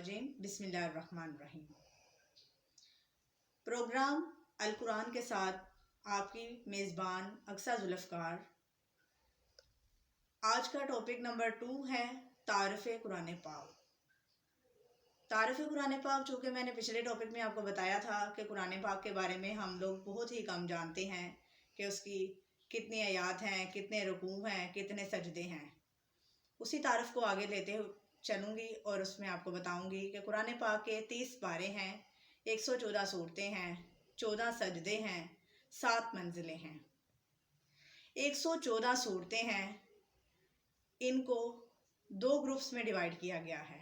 الرجیم بسم اللہ الرحمن الرحیم۔ پروگرام القرآن کے ساتھ آپ کی میزبان اقصیٰ ذوالفقار۔ آج کا ٹاپک نمبر 2 ہے تعارف قرآن پاک۔ تعارف قرآن پاک، چونکہ میں نے پچھلے ٹاپک میں آپ کو بتایا تھا کہ قرآن پاک کے بارے میں ہم لوگ بہت ہی کم جانتے ہیں کہ اس کی کتنی آیات ہیں، کتنے رکوع ہیں، کتنے سجدے ہیں۔ اسی تعارف کو آگے لیتے چلوں گی اور اس میں آپ کو بتاؤں گی کہ قرآن پاک کے 30 پارے ہیں، 114 صورتیں ہیں، 14 سجدے ہیں، 7 منزلیں ہیں۔ 114 صورتیں ہیں، ان کو 2 گروپس میں ڈیوائیڈ کیا گیا ہے۔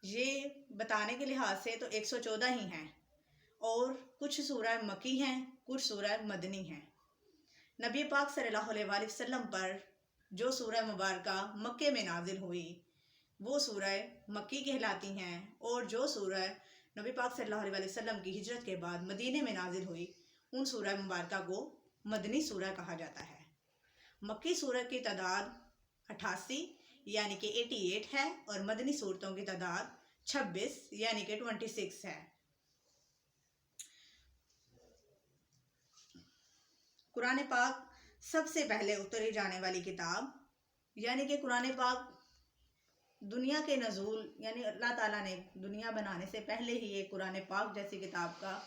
یہ بتانے کے لحاظ سے تو 114 ہی ہیں، اور کچھ سورہ مکی ہیں، کچھ سورہ مدنی ہیں۔ نبی پاک صلی اللہ علیہ وآلہ وسلم پر جو سورہ مبارکہ مکے میں نازل ہوئی وہ سورہ مکی کہلاتی ہیں، اور جو سورہ نبی پاک صلی اللہ علیہ وآلہ وسلم کی ہجرت کے بعد مدینے میں نازل ہوئی ان سورہ مبارکہ کو مدنی سورہ کہا جاتا ہے۔ مکی سورہ کی تعداد 88 یعنی کہ 88 ہے، اور مدنی صورتوں کی تعداد 26 یعنی کہ 26 ہے۔ قرآن پاک سب سے پہلے اتاری جانے والی کتاب، یعنی کہ قرآن پاک دنیا کے نزول، یعنی اللہ تعالیٰ نے دنیا بنانے سے پہلے ہی ایک قرآن پاک جیسی کتاب کا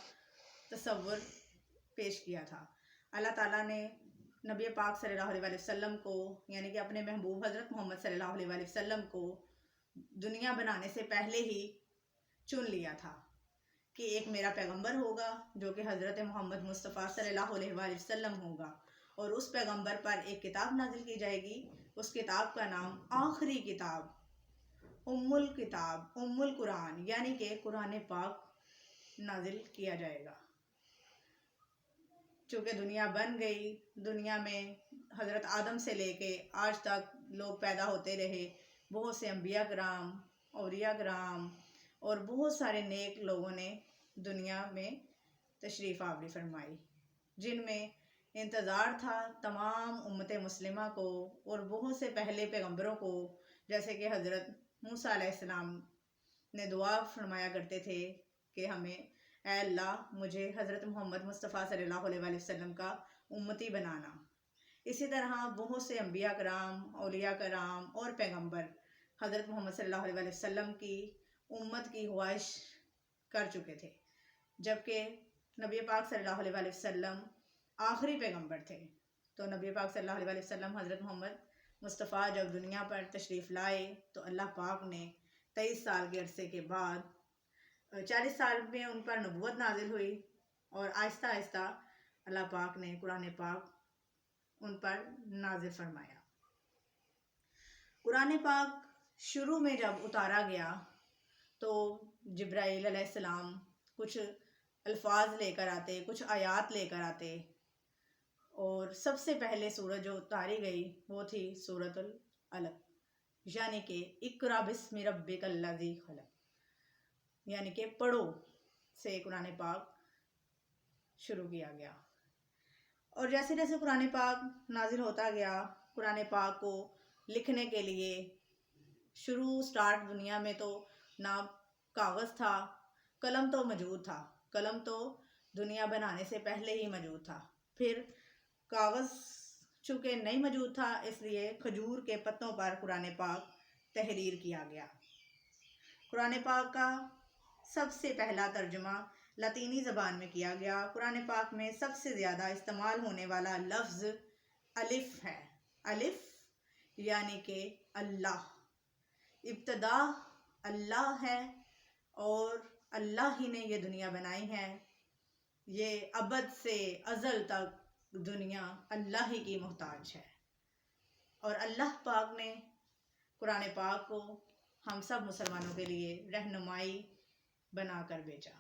تصور پیش کیا تھا۔ اللہ تعالیٰ نے نبی پاک صلی اللہ علیہ وآلہ وسلم کو، یعنی کہ اپنے محبوب حضرت محمد صلی اللہ علیہ وآلہ وسلم کو دنیا بنانے سے پہلے ہی چن لیا تھا کہ ایک میرا پیغمبر ہوگا جو کہ حضرت محمد مصطفیٰ صلی اللہ علیہ وآلہ وسلم ہوگا، اور اس پیغمبر پر ایک کتاب نازل کی جائے گی۔ اس کتاب کا نام آخری کتاب الکتاب القرآن یعنی کہ قرآن پاک نازل کیا جائے گا۔ چونکہ دنیا بن گئی، دنیا میں حضرت آدم سے لے کے آج تک لوگ پیدا ہوتے رہے، بہت سے انبیاء کرام، اولیاء کرام اور بہت سارے نیک لوگوں نے دنیا میں تشریف آوری فرمائی، جن میں انتظار تھا تمام امت مسلمہ کو اور بہت سے پہلے پیغمبروں کو، جیسے کہ حضرت موسیٰ علیہ السلام نے دعا فرمایا کرتے تھے کہ ہمیں اے اللہ مجھے حضرت محمد مصطفیٰ صلی اللہ علیہ وآلہ وسلم کا امتی بنانا۔ اسی طرح بہت سے انبیاء کرام، اولیاء کرام اور پیغمبر حضرت محمد صلی اللہ علیہ وآلہ وسلم کی امت کی خواہش کر چکے تھے، جبکہ نبی پاک صلی اللہ علیہ وآلہ وسلم آخری پیغمبر تھے۔ تو نبی پاک صلی اللہ علیہ وآلہ وسلم حضرت محمد مصطفیٰ جب دنیا پر تشریف لائے تو اللہ پاک نے 23 سال کے عرصے کے بعد 40 سال میں ان پر نبوت نازل ہوئی، اور آہستہ آہستہ اللہ پاک نے قرآن پاک ان پر نازل فرمایا۔ قرآن پاک شروع میں جب اتارا گیا تو جبرائیل علیہ السلام کچھ الفاظ لے کر آتے، کچھ آیات لے کر آتے، اور سب سے پہلے سورت جو اتاری گئی وہ تھی سورۃ العلق، یعنی کہ اقرأ بسم ربک الذی خلق، یعنی کہ پڑھو سے قرآن پاک شروع کیا گیا۔ اور جیسے جیسے قرآن پاک نازل ہوتا گیا، قرآن پاک کو لکھنے کے لیے سٹارٹ دنیا میں تو نہ کاغذ تھا، قلم تو موجود تھا، قلم تو دنیا بنانے سے پہلے ہی موجود تھا۔ پھر کاغذ چونکہ نہیں موجود تھا، اس لیے کھجور کے پتوں پر قرآن پاک تحریر کیا گیا۔ قرآن پاک کا سب سے پہلا ترجمہ لاطینی زبان میں کیا گیا۔ قرآن پاک میں سب سے زیادہ استعمال ہونے والا لفظ الف ہے۔ الف یعنی کہ اللہ، ابتدا اللہ ہے، اور اللہ ہی نے یہ دنیا بنائی ہے۔ یہ ابد سے ازل تک دنیا اللہ ہی کی محتاج ہے، اور اللہ پاک نے قرآن پاک کو ہم سب مسلمانوں کے لیے رہنمائی بنا کر بھیجا۔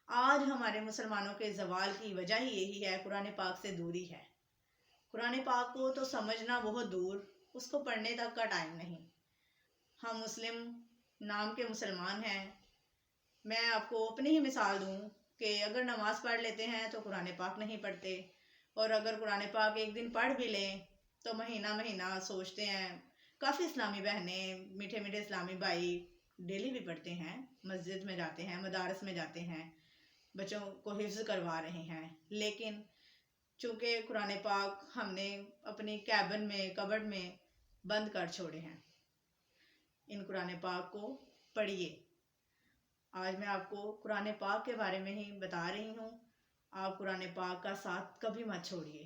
آج ہمارے مسلمانوں کے زوال کی وجہ ہی یہی ہے، قرآن پاک سے دوری ہے۔ قرآن پاک کو تو سمجھنا بہت دور، اس کو پڑھنے تک کا ٹائم نہیں۔ ہم مسلم نام کے مسلمان ہیں۔ میں آپ کو اپنی ہی مثال دوں کہ اگر نماز پڑھ لیتے ہیں تو قرآن پاک نہیں پڑھتے، اور اگر قرآن پاک ایک دن پڑھ بھی لیں تو مہینہ مہینہ سوچتے ہیں۔ کافی اسلامی بہنیں، میٹھے میٹھے اسلامی بھائی ڈیلی بھی پڑھتے ہیں، مسجد میں جاتے ہیں، مدارس میں جاتے ہیں، بچوں کو حفظ کروا رہے ہیں، لیکن چونکہ قرآن پاک ہم نے اپنی کیبن میں، کبڈ میں بند کر چھوڑے ہیں، ان قرآن پاک کو پڑھیے۔ آج میں آپ کو قرآن پاک کے بارے میں ہی بتا رہی ہوں، آپ قرآن پاک کا ساتھ کبھی مت چھوڑیے۔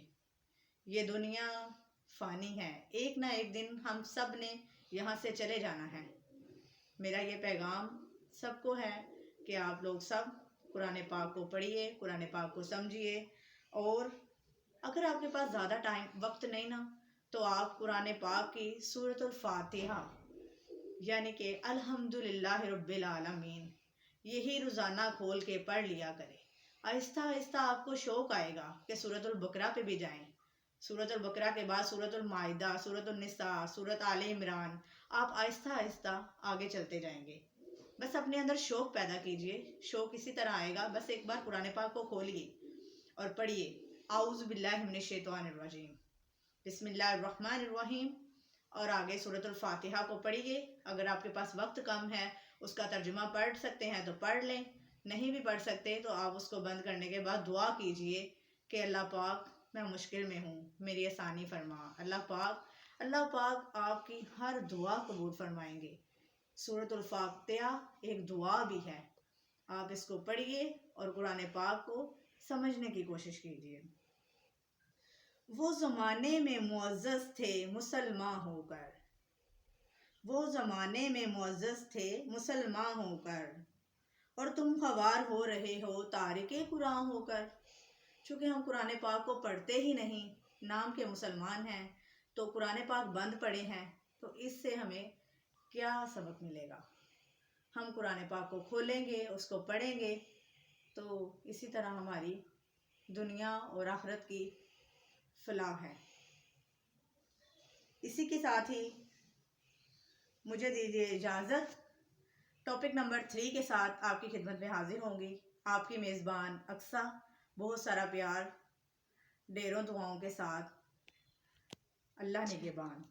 یہ دنیا فانی ہے، ایک نہ ایک دن ہم سب نے یہاں سے چلے جانا ہے۔ میرا یہ پیغام سب کو ہے کہ آپ لوگ سب قرآن پاک کو پڑھیے، قرآن پاک کو سمجھیے، اور اگر آپ کے پاس زیادہ وقت نہیں نا، تو آپ قرآن پاک کی سورۃ الفاتحہ یعنی کہ الحمدللہ رب العالمین یہی روزانہ کھول کے پڑھ لیا کرے۔ آہستہ آہستہ آپ کو شوق آئے گا کہ سورۃ البقرہ پہ بھی جائیں، سورۃ البقرہ کے بعد سورۃ المائدہ، سورۃ النساء، سورۃ آل عمران، آپ آہستہ آہستہ آگے چلتے جائیں گے۔ بس اپنے اندر شوق پیدا کیجئے، شوق اسی طرح آئے گا، بس ایک بار قرآن پاک کو کھولیے اور پڑھیے۔ اعوذ باللہ من الشیطان الرجیم، بسم اللہ الرحمن الرحیم، اور آگے سورۃ الفاتحہ کو پڑھیے۔ اگر آپ کے پاس وقت کم ہے، اس کا ترجمہ پڑھ سکتے ہیں تو پڑھ لیں، نہیں بھی پڑھ سکتے تو آپ اس کو بند کرنے کے بعد دعا کیجئے کہ اللہ پاک میں مشکل میں ہوں، میری آسانی فرما۔ اللہ پاک آپ کی ہر دعا قبول فرمائیں گے۔ سورۃ الفاتحہ ایک دعا بھی ہے، آپ اس کو پڑھیے اور قرآن پاک کو سمجھنے کی کوشش کیجیے۔ وہ زمانے میں معزز تھے مسلمان ہو کر، وہ زمانے میں معزز تھے مسلمان ہو کر، اور تم خوار ہو رہے ہو تارک قرآن ہو کر۔ چونکہ ہم قرآن پاک کو پڑھتے ہی نہیں، نام کے مسلمان ہیں، تو قرآن پاک بند پڑے ہیں، تو اس سے ہمیں کیا سبق ملے گا؟ ہم قرآن پاک کو کھولیں گے، اس کو پڑھیں گے، تو اسی طرح ہماری دنیا اور آخرت کی فلاح ہے۔ اسی کے ساتھ ہی مجھے دیجیے اجازت، ٹاپک نمبر 3 کے ساتھ آپ کی خدمت میں حاضر ہوں گی، آپ کی میزبان اقصیٰ، بہت سارا پیار، ڈھیروں دعاؤں کے ساتھ، اللہ نگہبان۔